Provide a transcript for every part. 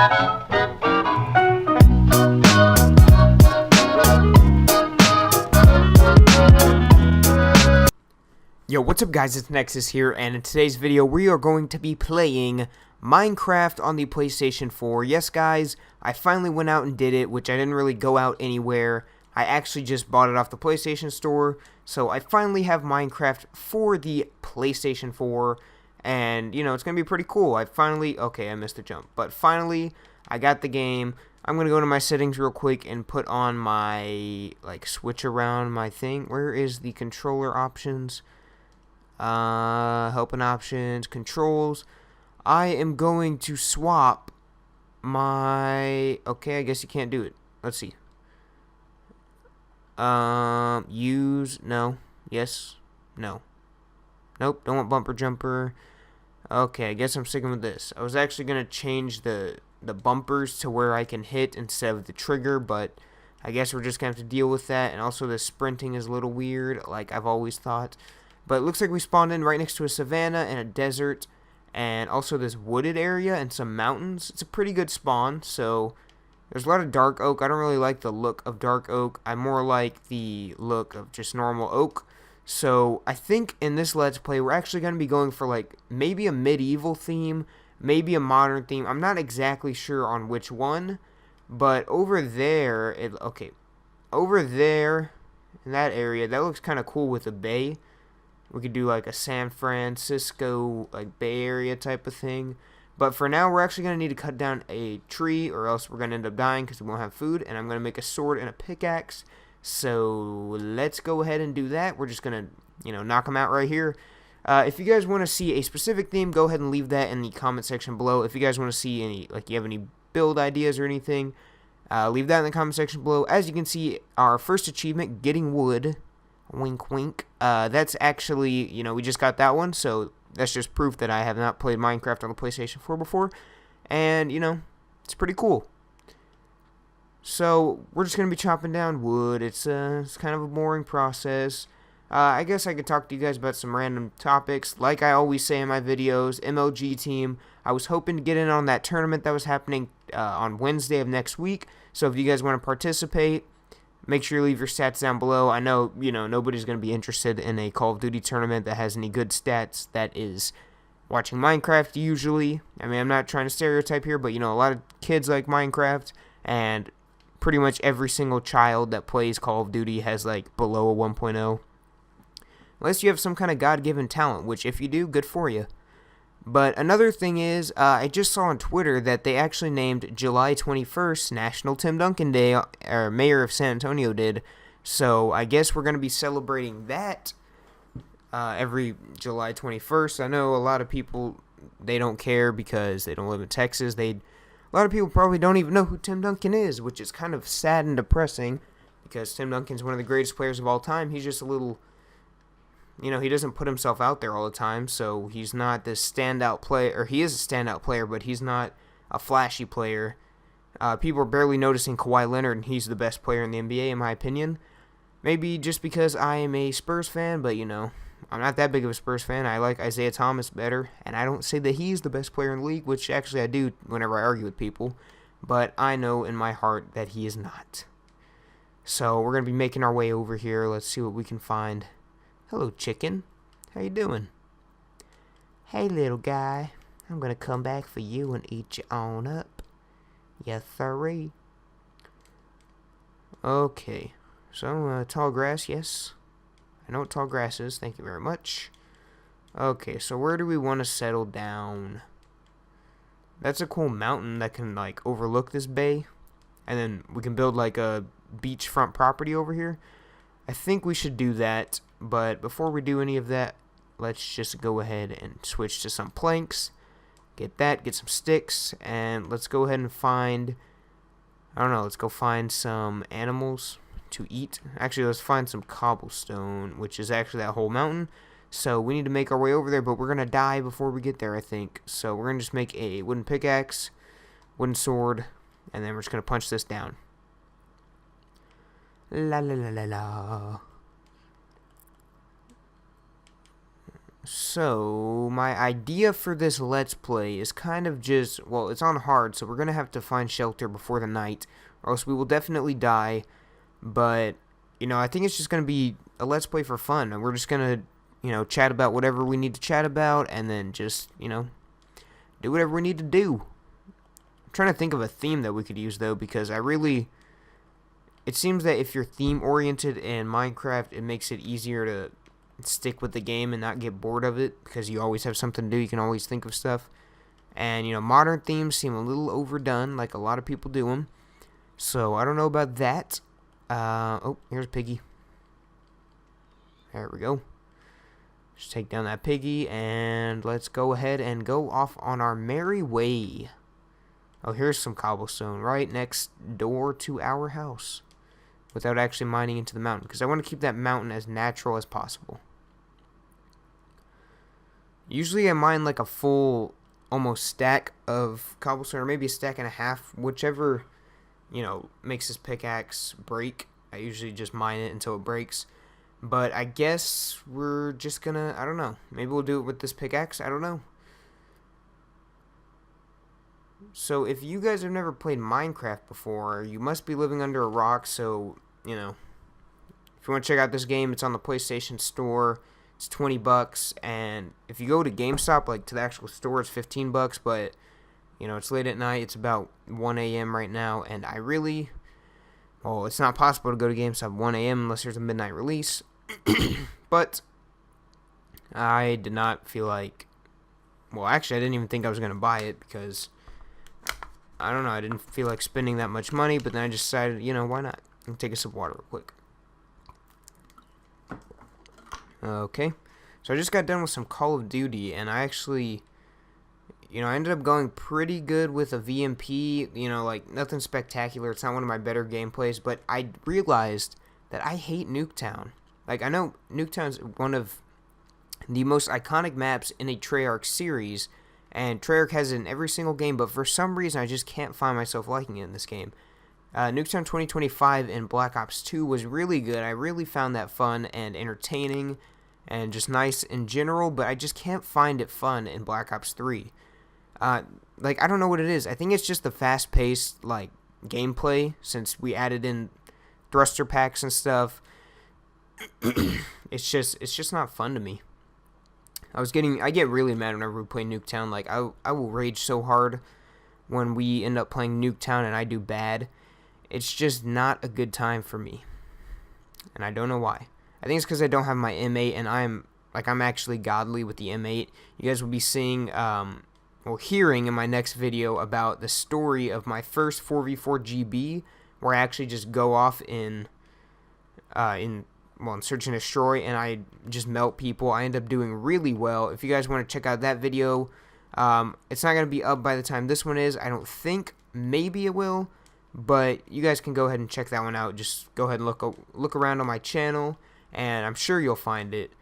Yo, what's up guys, it's Nexxus here, and in today's video we are going to be playing Minecraft on the PlayStation 4. Yes guys, I finally went out and did it, which I didn't really go out anywhere. I actually just bought it off the PlayStation Store, so I finally have Minecraft for the PlayStation 4, and you know, it's going to be pretty cool. Okay, I missed the jump, but finally I got the game. I'm going to go to my settings real quick and put on my, switch around my thing. Where is the controller options? Helping options, controls. I am going to swap my, okay, I guess you can't do it. Let's see. Use, no, yes, no. Nope, don't want bumper jumper. Okay, I guess I'm sticking with this. I was actually going to change the bumpers to where I can hit instead of the trigger, but I guess we're just going to have to deal with that. And also the sprinting is a little weird, like I've always thought. But it looks like we spawned in right next to a savanna and a desert, and also this wooded area and some mountains. It's a pretty good spawn, so there's a lot of dark oak. I don't really like the look of dark oak. I more like the look of just normal oak. So I think in this Let's Play, we're actually going to be going for maybe a medieval theme, maybe a modern theme. I'm not exactly sure on which one, but over there, over there in that area, that looks kind of cool with a bay. We could do a San Francisco Bay Area type of thing. But for now, we're actually going to need to cut down a tree, or else we're going to end up dying because we won't have food. And I'm going to make a sword and a pickaxe. So let's go ahead and do that. We're just going to, knock them out right here. If you guys want to see a specific theme, go ahead and leave that in the comment section below. If you guys want to see any, you have any build ideas or anything, leave that in the comment section below. As you can see, our first achievement, getting wood. Wink, wink. That's actually, we just got that one, so that's just proof that I have not played Minecraft on the PlayStation 4 before, and, it's pretty cool. So, we're just going to be chopping down wood. It's kind of a boring process. I guess I could talk to you guys about some random topics. Like I always say in my videos, MLG team, I was hoping to get in on that tournament that was happening on Wednesday of next week, so if you guys want to participate, make sure you leave your stats down below. I know, nobody's going to be interested in a Call of Duty tournament that has any good stats that is watching Minecraft usually. I mean, I'm not trying to stereotype here, but, a lot of kids like Minecraft, and pretty much every single child that plays Call of Duty has, below a 1.0. Unless you have some kind of God-given talent, which if you do, good for you. But another thing is, I just saw on Twitter that they actually named July 21st National Tim Duncan Day, or Mayor of San Antonio did. So I guess we're going to be celebrating that every July 21st. I know a lot of people, they don't care because they don't live in Texas. A lot of people probably don't even know who Tim Duncan is, which is kind of sad and depressing because Tim Duncan's one of the greatest players of all time. He's just a little... he doesn't put himself out there all the time, so he's not this standout player, or he is a standout player, but he's not a flashy player. People are barely noticing Kawhi Leonard, and he's the best player in the NBA, in my opinion. Maybe just because I am a Spurs fan, but, I'm not that big of a Spurs fan. I like Isaiah Thomas better, and I don't say that he's the best player in the league, which actually I do whenever I argue with people, but I know in my heart that he is not. So we're going to be making our way over here. Let's see what we can find. Hello, chicken. How you doing? Hey, little guy. I'm gonna come back for you and eat you on up. Yes, sirree. Okay. So, tall grass, yes. I know what tall grass is. Thank you very much. Okay, so where do we want to settle down? That's a cool mountain that can, overlook this bay. And then we can build, a beachfront property over here. I think we should do that. But before we do any of that, let's just go ahead and switch to some planks. Get some sticks, and let's go ahead and find, let's go find some animals to eat. Actually, let's find some cobblestone, which is actually that whole mountain. So we need to make our way over there, but we're going to die before we get there, I think. So we're going to just make a wooden pickaxe, wooden sword, and then we're just going to punch this down. La la la la la. So, my idea for this Let's Play is kind of just, well, it's on hard, so we're going to have to find shelter before the night, or else we will definitely die, but, I think it's just going to be a Let's Play for fun, and we're just going to, chat about whatever we need to chat about, and then just, do whatever we need to do. I'm trying to think of a theme that we could use, though, because it seems that if you're theme-oriented in Minecraft, it makes it easier to stick with the game and not get bored of it, because you always have something to do, you can always think of stuff. And, modern themes seem a little overdone, like a lot of people do them. So, I don't know about that. Oh, here's Piggy. There we go. Just take down that Piggy, and let's go ahead and go off on our merry way. Oh, here's some cobblestone right next door to our house, without actually mining into the mountain, because I want to keep that mountain as natural as possible. Usually I mine like a full, almost stack of cobblestone, or maybe a stack and a half, whichever, makes this pickaxe break. I usually just mine it until it breaks. But I guess we're just gonna, I don't know, maybe we'll do it with this pickaxe, I don't know. So if you guys have never played Minecraft before, you must be living under a rock, so, if you want to check out this game, it's on the PlayStation Store. It's $20, and if you go to GameStop, like to the actual store, it's $15, but, it's late at night, it's about 1 a.m. right now, and it's not possible to go to GameStop 1 a.m. unless there's a midnight release, but I did not feel like, actually, I didn't even think I was going to buy it, because, I don't know, I didn't feel like spending that much money, but then I just decided, why not? I'll take a sip of water real quick. Okay, so I just got done with some Call of Duty, and I actually, I ended up going pretty good with a VMP, like, nothing spectacular, it's not one of my better gameplays, but I realized that I hate Nuketown. Like, I know Nuketown's one of the most iconic maps in a Treyarch series, and Treyarch has it in every single game, but for some reason I just can't find myself liking it in this game. Nuketown 2025 in Black Ops 2 was really good. I really found that fun and entertaining and just nice in general, but I just can't find it fun in Black Ops 3. I don't know what it is. I think it's just the fast-paced, gameplay, since we added in thruster packs and stuff. It's just not fun to me. I get really mad whenever we play Nuketown. Like, I will rage so hard when we end up playing Nuketown and I do bad. It's just not a good time for me. And I don't know why. I think it's because I don't have my M8, and I'm actually godly with the M8. You guys will be seeing, or hearing in my next video about the story of my first 4v4 GB, where I actually just go off in Search and Destroy, and I just melt people. I end up doing really well. If you guys want to check out that video, it's not going to be up by the time this one is. I don't think. Maybe it will. But you guys can go ahead and check that one out. Just go ahead and look around on my channel, and I'm sure you'll find it.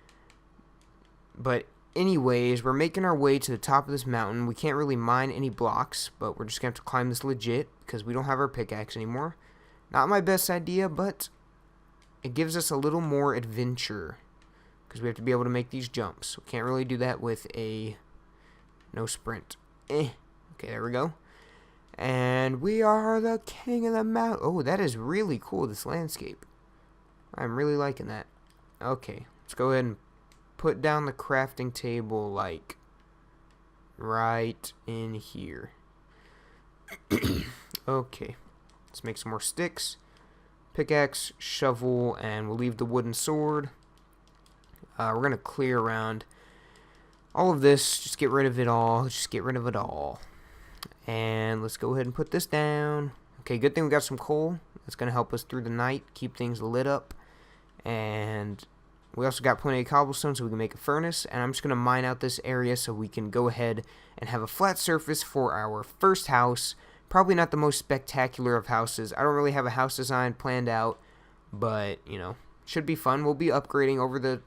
But anyways, we're making our way to the top of this mountain. We can't really mine any blocks, but we're just going to have to climb this legit, because we don't have our pickaxe anymore. Not my best idea, but it gives us a little more adventure, because we have to be able to make these jumps. We can't really do that with no sprint. Okay, there we go. And we are the king of the mountain. Oh, that is really cool, this landscape. I'm really liking that. Okay, let's go ahead and put down the crafting table, right in here. Okay, let's make some more sticks. Pickaxe, shovel, and we'll leave the wooden sword. We're going to clear around all of this. Just get rid of it all. And let's go ahead and put this down. Okay, good thing we got some coal. That's going to help us through the night, keep things lit up. And we also got plenty of cobblestone so we can make a furnace. And I'm just going to mine out this area so we can go ahead and have a flat surface for our first house. Probably not the most spectacular of houses. I don't really have a house design planned out, but, should be fun. We'll be upgrading over the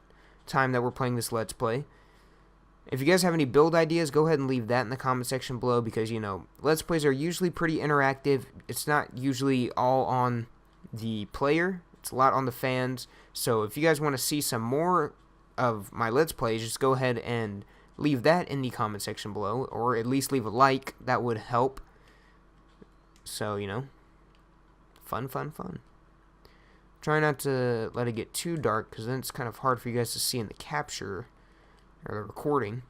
time that we're playing this Let's Play. If you guys have any build ideas, go ahead and leave that in the comment section below, because, Let's Plays are usually pretty interactive. It's not usually all on the player. It's a lot on the fans. So if you guys want to see some more of my Let's Plays, just go ahead and leave that in the comment section below, or at least leave a like. That would help. So, you know, fun. Try not to let it get too dark, because then it's kind of hard for you guys to see in the capture, or the recording.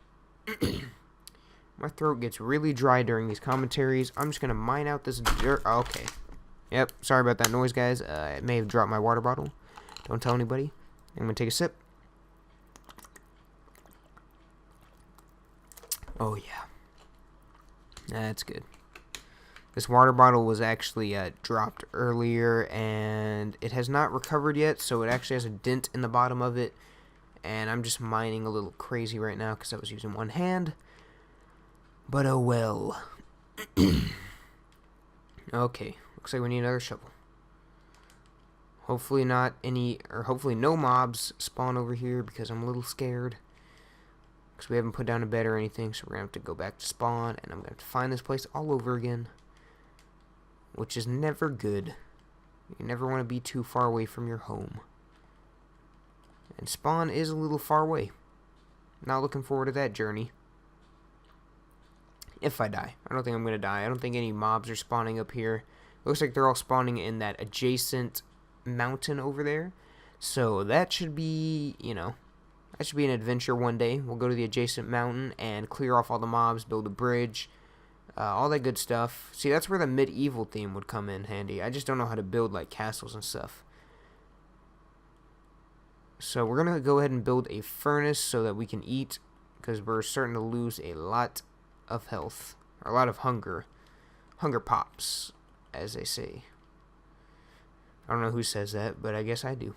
My throat gets really dry during these commentaries. I'm just going to mine out this dirt. Okay. Yep, sorry about that noise, guys. I may have dropped my water bottle. Don't tell anybody. I'm going to take a sip. Oh, yeah. That's good. This water bottle was actually dropped earlier, and it has not recovered yet, so it actually has a dent in the bottom of it. And I'm just mining a little crazy right now because I was using one hand. But oh well. Okay, looks like we need another shovel. Hopefully not any, or hopefully no mobs spawn over here, because I'm a little scared. Because we haven't put down a bed or anything, so we're going to have to go back to spawn, and I'm going to have to find this place all over again. Which is never good. You never want to be too far away from your home. And spawn is a little far away. Not looking forward to that journey. If I die. I don't think I'm going to die. I don't think any mobs are spawning up here. Looks like they're all spawning in that adjacent mountain over there. So that should be, you know, that should be an adventure one day. We'll go to the adjacent mountain and clear off all the mobs, build a bridge, all that good stuff. See, that's where the medieval theme would come in handy. I just don't know how to build, like, castles and stuff. So we're going to go ahead and build a furnace so that we can eat, because we're starting to lose a lot of health, or a lot of hunger. Hunger pops, as they say. I don't know who says that, but I guess I do.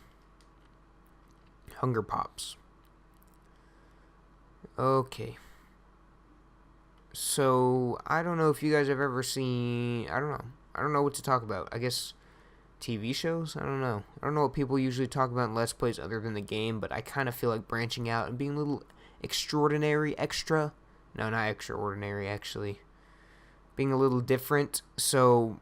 Hunger pops. Okay. So, I don't know if you guys have ever seen, I don't know what to talk about. I guess TV shows? I don't know. I don't know what people usually talk about in Let's Plays other than the game, but I kind of feel like branching out and being a little extra. No, not extraordinary, actually. Being a little different. So,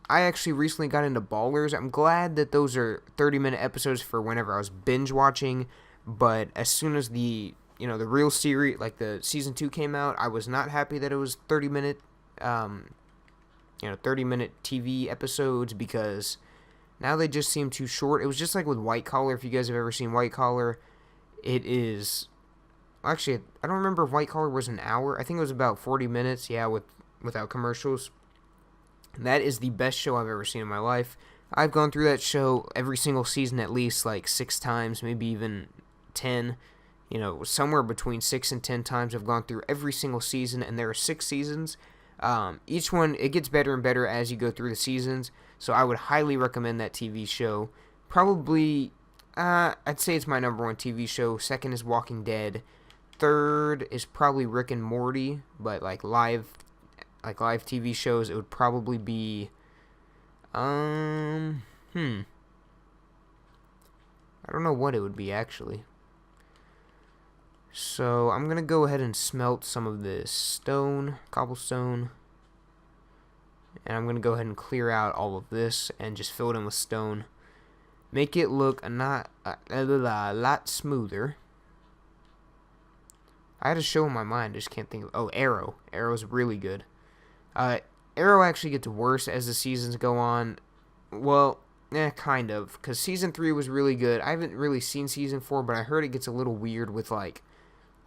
I actually recently got into Ballers. I'm glad that those are 30-minute episodes for whenever I was binge watching, but as soon as the, you know, the real series, like the season 2 came out, I was not happy that it was 30-minute, 30-minute TV episodes, because now they just seem too short. It was just like with White Collar. If you guys have ever seen White Collar, it is, actually, I don't remember if White Collar was an hour. I think it was about 40 minutes, yeah, without commercials. That is the best show I've ever seen in my life. I've gone through that show every single season at least like 6 times, maybe even 10. You know, somewhere between 6 and 10 times I've gone through every single season, and there are 6 seasons. Each one, it gets better and better as you go through the seasons, so I would highly recommend that TV show. Probably, I'd say it's my #1 TV show. Second is Walking Dead. Third is probably Rick and Morty, but like live TV shows, it would probably be, I don't know what it would be, actually. So, I'm going to go ahead and smelt some of this stone, cobblestone. And I'm going to go ahead and clear out all of this and just fill it in with stone. Make it look a lot smoother. I had a show in my mind, I just can't think of, oh, Arrow. Arrow's really good. Arrow actually gets worse as the seasons go on. Well, kind of, because season 3 was really good. I haven't really seen season 4, but I heard it gets a little weird with, like,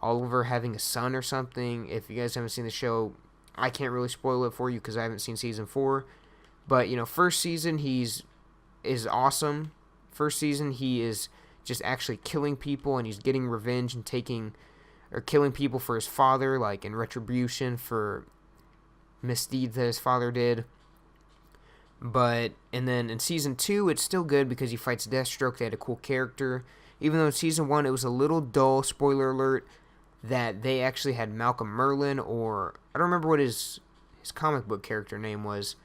Oliver having a son or something. If you guys haven't seen the show, I can't really spoil it for you because I haven't seen season 4. But, you know, first season is awesome. First season he is just actually killing people, and he's getting revenge and killing people for his father, like in retribution for misdeeds that his father did. And then in season 2, it's still good because he fights Deathstroke. They had a cool character. Even though in season 1 it was a little dull, spoiler alert, that they actually had Malcolm Merlyn, or I don't remember what his comic book character name was,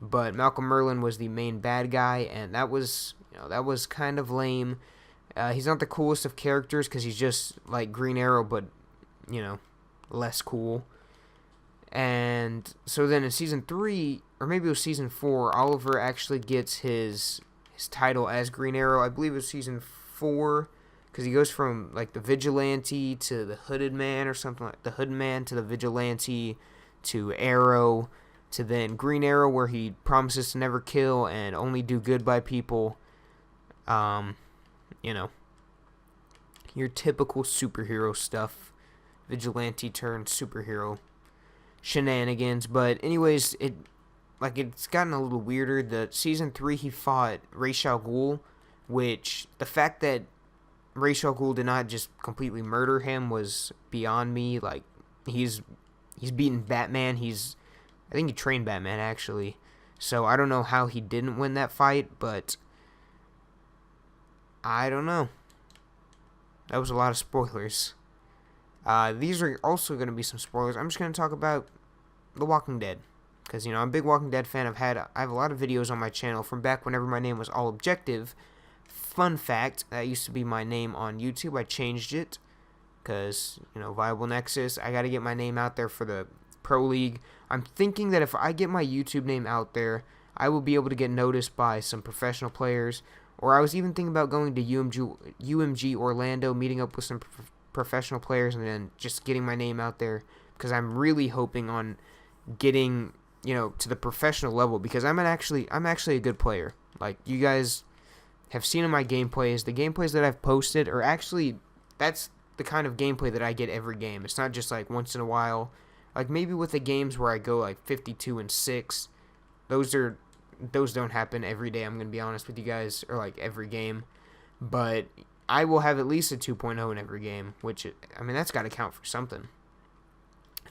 but Malcolm Merlyn was the main bad guy, and that was kind of lame. He's not the coolest of characters because he's just like Green Arrow, but, you know, less cool. And so then in season 3, or maybe it was season 4, Oliver actually gets his title as Green Arrow. I believe it was season 4, because he goes from like the vigilante to the hooded man or something, like the hooded man to the vigilante to Arrow to then Green Arrow, where he promises to never kill and only do good by people. You know, your typical superhero stuff, vigilante turned superhero shenanigans. But anyways, it's gotten a little weirder. The season 3 he fought Ra's al Ghul, which the fact that Ra's al Ghul did not just completely murder him was beyond me. Like, he's beaten Batman. I think he trained Batman actually. So I don't know how he didn't win that fight, but I don't know. That was a lot of spoilers. These are also going to be some spoilers. I'm just going to talk about The Walking Dead, because I'm a big Walking Dead fan. I have a lot of videos on my channel from back whenever my name was All Objective. Fun fact, that used to be my name on YouTube. I changed it because, Viable Nexxus. I got to get my name out there for the Pro League. I'm thinking that if I get my YouTube name out there, I will be able to get noticed by some professional players. Or I was even thinking about going to UMG Orlando, meeting up with some professional players, and then just getting my name out there, because I'm really hoping on getting, to the professional level, because I'm actually a good player. Like, you guys have seen in my gameplays, the gameplays that I've posted are actually, that's the kind of gameplay that I get every game. It's not just like once in a while. Like, maybe with the games where I go like 52-6, those don't happen every day, I'm going to be honest with you guys, or like every game. But I will have at least a 2.0 in every game, which, that's got to count for something.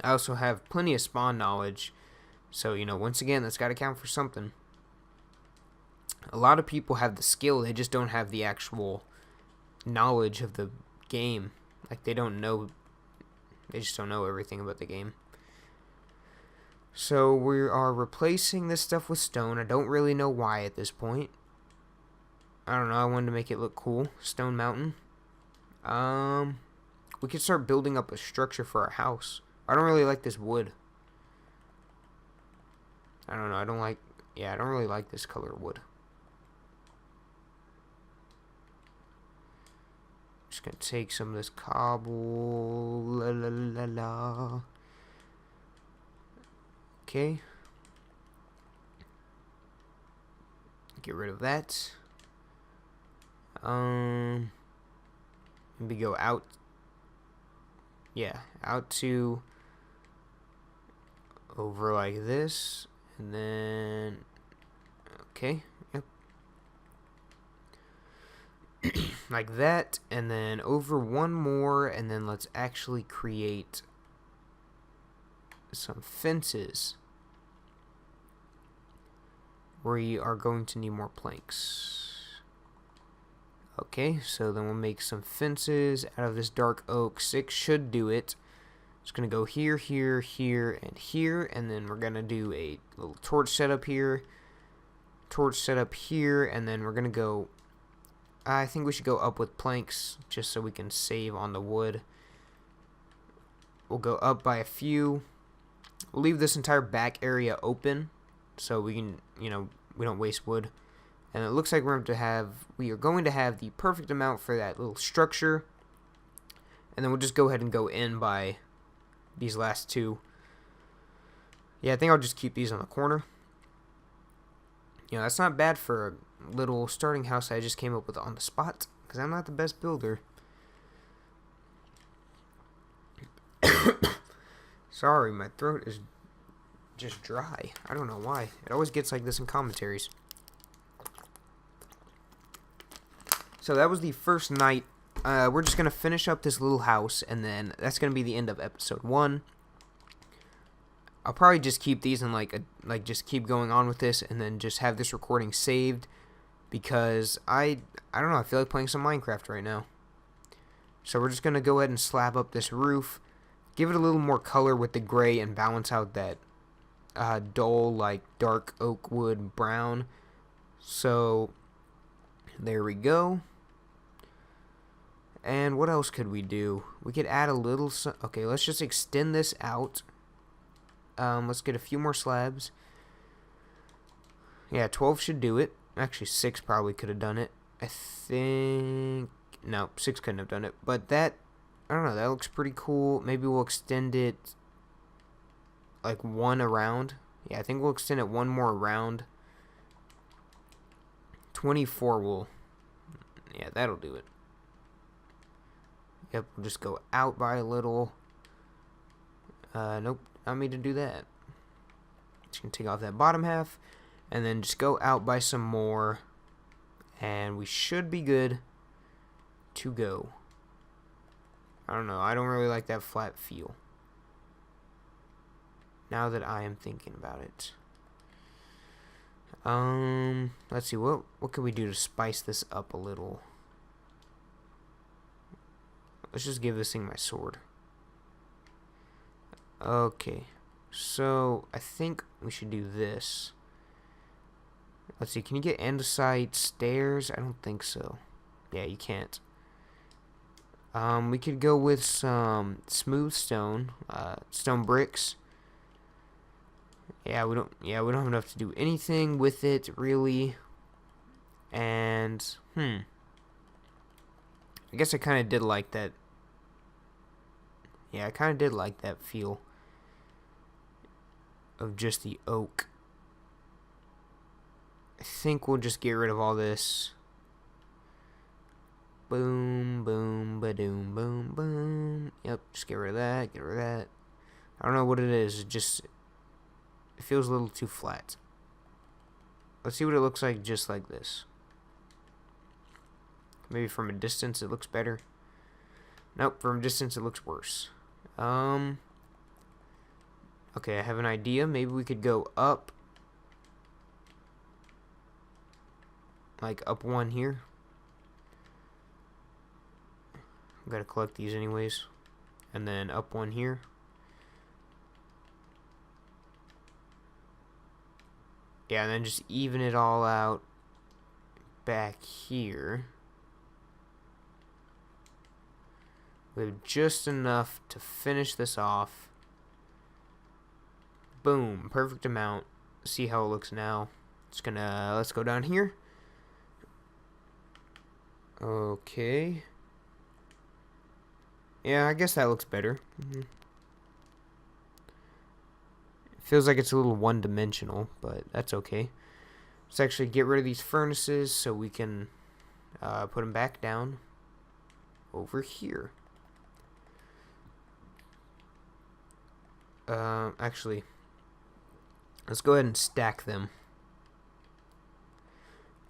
I also have plenty of spawn knowledge, so, once again, that's got to count for something. A lot of people have the skill, they just don't have the actual knowledge of the game. Like, they just don't know everything about the game. So we are replacing this stuff with stone. I don't really know why at this point. I don't know, I wanted to make it look cool. Stone mountain. We could start building up a structure for our house. I don't really like this wood. I don't know, I don't really like this color of wood. Just gonna take some of this cobble. La la la la. Okay. Get rid of that. Maybe go out. Yeah, out to over like this, and then okay, yep. Like that, and then over one more, and then let's actually create some fences. We are going to need more planks. Okay, so then we'll make some fences out of this dark oak. 6 should do it. It's going to go here, here, here, and here, and then we're going to do a little torch setup here, torch setup here, and then we're going to go, I think we should go up with planks just so we can save on the wood. We'll go up by a few. We'll leave this entire back area open so we can, we don't waste wood. And it looks like we are going to have the perfect amount for that little structure. And then we'll just go ahead and go in by these last 2. Yeah, I think I'll just keep these on the corner. That's not bad for a little starting house I just came up with on the spot, because I'm not the best builder. Sorry, my throat is just dry. I don't know why. It always gets like this in commentaries. So that was the first night. We're just going to finish up this little house, and then that's going to be the end of episode 1. I'll probably just keep these and just keep going on with this, and then just have this recording saved, because I don't know, I feel like playing some Minecraft right now. So we're just going to go ahead and slab up this roof, give it a little more color with the gray, and balance out that dull, dark oak wood brown. So there we go. And what else could we do? We could add a little... Okay, let's just extend this out. Let's get a few more slabs. Yeah, 12 should do it. Actually, 6 probably could have done it. I think... No, 6 couldn't have done it. But that, I don't know, that looks pretty cool. Maybe we'll extend it like 1 around. Yeah, I think we'll extend it 1 more around. 24 will, yeah, that'll do it. Yep, we'll just go out by a little. Nope, not me to do that. Just gonna take off that bottom half, and then just go out by some more, and we should be good to go. I don't know, I don't really like that flat feel, now that I am thinking about it. Let's see, what can we do to spice this up a little? Let's just give this thing my sword. Okay, so I think we should do this. Let's see, can you get andesite stairs? I don't think so. Yeah, you can't. We could go with some smooth stone, stone bricks. Yeah, we don't have enough to do anything with it really. And I guess I kind of did like that. Yeah, I kind of did like that feel of just the oak. I think we'll just get rid of all this. Boom, boom, ba-doom, boom, boom. Yep, just get rid of that, get rid of that. I don't know what it is, it feels a little too flat. Let's see what it looks like just like this. Maybe from a distance it looks better. Nope, from a distance it looks worse. Okay, I have an idea. Maybe we could go up. Like up 1 here. I've got to collect these anyways. And then up 1 here. Yeah, and then just even it all out back here. We have just enough to finish this off. Boom, perfect amount. See how it looks now. Let's go down here. Okay. Yeah, I guess that looks better. Feels like it's a little one-dimensional, but that's okay. Let's actually get rid of these furnaces so we can put them back down over here. Actually, let's go ahead and stack them.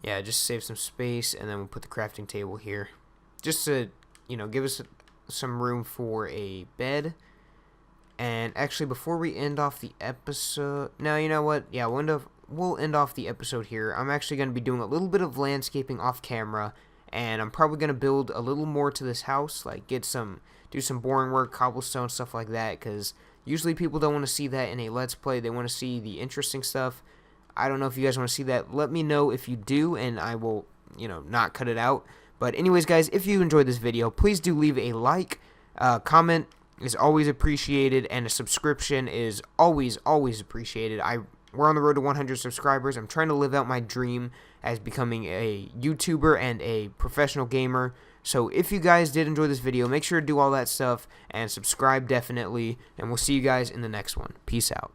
Yeah, just save some space, and then we'll put the crafting table here. Just to, give us some room for a bed. And actually, before we end off the episode... No, you know what? Yeah, we'll end off the episode here. I'm actually going to be doing a little bit of landscaping off camera. And I'm probably going to build a little more to this house. Like, do some boring work, cobblestone, stuff like that. Because usually people don't want to see that in a Let's Play. They want to see the interesting stuff. I don't know if you guys want to see that. Let me know if you do, and I will, not cut it out. But anyways, guys, if you enjoyed this video, please do leave a like, comment is always appreciated, and a subscription is always appreciated. We're on the road to 100 subscribers. I'm trying to live out my dream as becoming a YouTuber and a professional gamer. So if you guys did enjoy this video, make sure to do all that stuff and subscribe definitely, and we'll see you guys in the next one. Peace out.